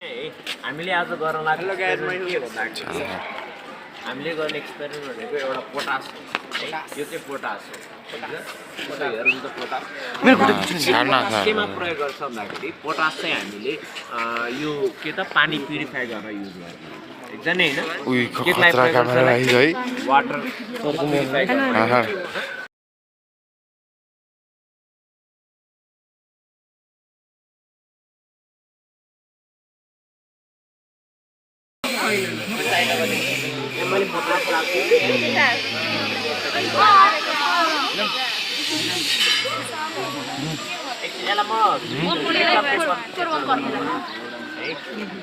हामीले आज गर्न लाग्यो के भन्दाखेरि हामीले गर्ने एक्सपेरिमेन्ट भनेको एउटा पोटास यो चाहिँ पोटास हो हेर्नु त पोटास केमा प्रयोग गर्छ भन्दाखेरि पोटास चाहिँ हामीले यो के त पानी प्युरिफाई गरेर युज गर्ने एकदमै हैन वाटर प्युरिफाई गर्न मैले पोटास लाग्छु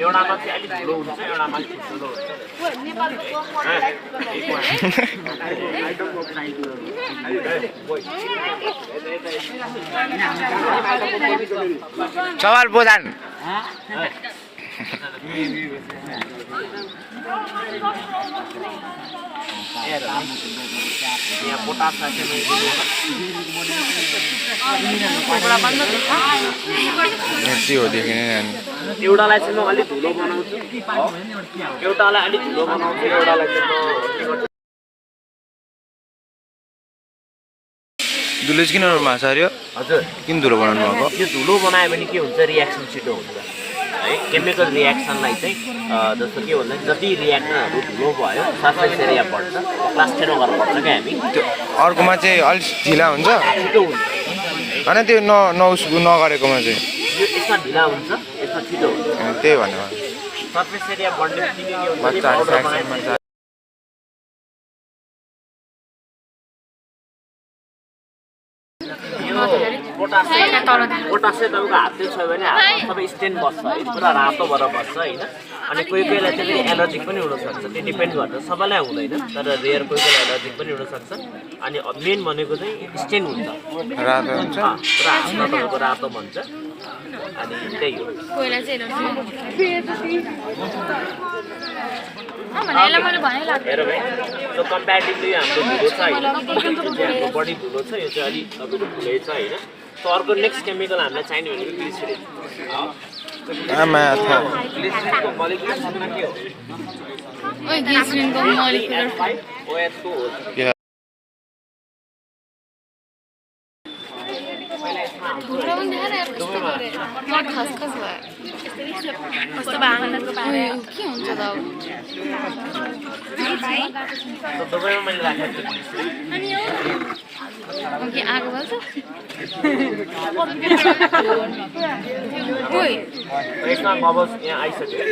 एउटामा चाहिँ अलिक ठुलो हुन्छ एउटामा अलिक ठुलो हुन्छ सवाल बोधान यहाँ पोटास एउटालाई चाहिँ म अलिक धुलो बनाउँछु एउटालाई अलिक धुलो बनाउँछु एउटालाई चाहिँ म धुलो किन माछार्यो हजुर किन धुलो बनाउनु भएको यो धुलो बनायो भने के हुन्छ रियाक्सन छिटो हुन्छ है केमिकल रियाक्सनलाई चाहिँ जस्तो के भन्दा जति रियाक्टरहरू धुलो भयो सरफेस एरिया बढ्छ क्लास 10 मा गर्नुपर्छ क्या हामी त्यो अर्कोमा चाहिँ अलिक ढिला हुन्छ छिटो हुन्छ हैन त्यो नगरेकोमा चाहिँ यो यसमा ढिला हुन्छ यसमा छिटो हुन्छ त्यही भनेको सरफेस एरिया बढ्ने बित्तिकै के हुन्छ पोटास चाहिँ तपाईँको हातले छ भने हातमा सबै स्टेन बस्छ है पुरा रातो भएर बस्छ होइन अनि कोही कोहीलाई चाहिँ एलर्जिक पनि हुनसक्छ त्यो डिपेन्ड गर्छ सबैलाई हुँदैन तर रेयर कोही कोहीलाई एलर्जिक पनि हुनसक्छ अनि मेन भनेको चाहिँ स्टेन हुन्छ रातो हुन्छ पुरा हातमा तपाईँको रातो भन्छ अनि त्यही हो हेर भाइ त्यो कम्पेरिटिभली हाम्रो धुलो छ होइन हाम्रो बडी धुलो छ यो चाहिँ अलिक तपाईँको धुलै छ होइन सो अर्को नेक्स्ट केमिकल हामीलाई चाहिने भनेको ग्लिसरिन ग्लिसरिनको मोलिकुलर फर्मुला के हो ग्लिसरिनको मोलिकुलर OH2 हो दुबईमा मैले राखेको यसमा बबल्स यहाँ आइसक्यो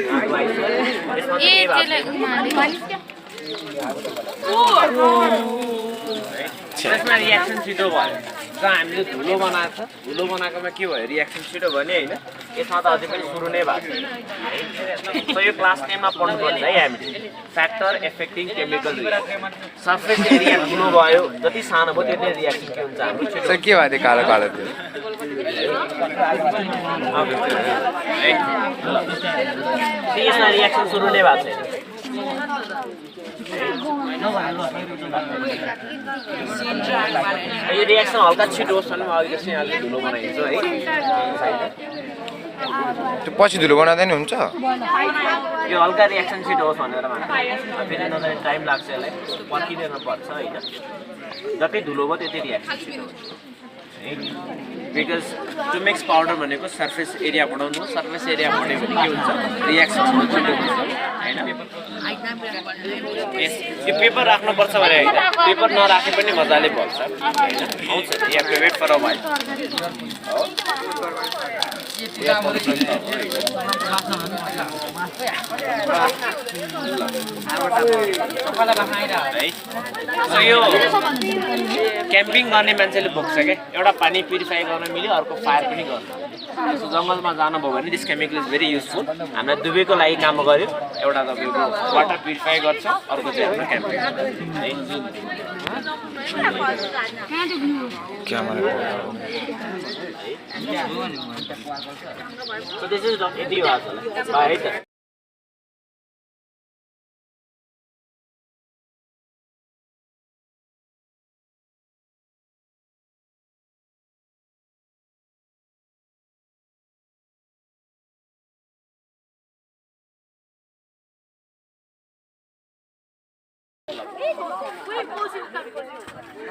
यसमा रियाक्सन छिटो भयो र हामीले धुलो बनाएको छ धुलो बनाएकोमा के भयो रियाक्सन छिटो भने होइन यसमा त अझै पनि सुरु नै भएको छैन यो क्लास 10 मा पढ्नुपर्छ है हामीले factor affecting chemical surface area ठुलो भयो जति सानो भयो त्यति रियाक्सन के हुन्छ हाम्रो छिटो के भयो त्यो कालो कालो त्यो यसमा रियाक्सन सुरु नै भएको छैन यो रियाक्सन हल्का छिटो होस् भने अघि जस्तै अलि धुलो बनाइन्छ है त्यो पछि धुलो बनाउँदा नि हुन्छ यो हल्का रियाक्सन छिटो होस् भनेर फेरि नजाने टाइम लाग्छ यसलाई पर्खिदिनु पर्छ होइन जति धुलो भयो त्यति रियाक्सन छिटो हुन्छ बिकज टु मिक्स पाउडर भनेको सर्फेस एरिया बढाउनु सर्फेस एरिया बढ्यो भने के हुन्छ रियाक्सन छिटो हुन्छ होइन यो पेपर राख्नुपर्छ भने होइन पेपर नराखे पनि मजाले बल्छ होइन आउँछ यहाँ वेट फर अ व्हाइल यो क्याम्पिङ गर्ने मान्छेले बोक्छ क्या एउटा पानी प्युरिफाई गर्न मिल्यो अर्को फायर पनि गर्नु जङ्गलमा जानुभयो भने this chemical is very useful हामीलाई दुवैको लागि काम गर्यो एउटा तपाईँको वाटर प्युरिफाई गर्छ अर्को चाहिँ हाम्रो camping So this is Dr.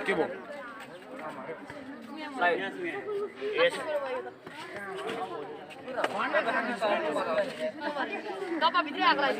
के भयो डब्बाभित्रै आएको रहेछ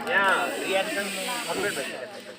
यहाँ रिएक्सन कम्प्लिट भइसक्यो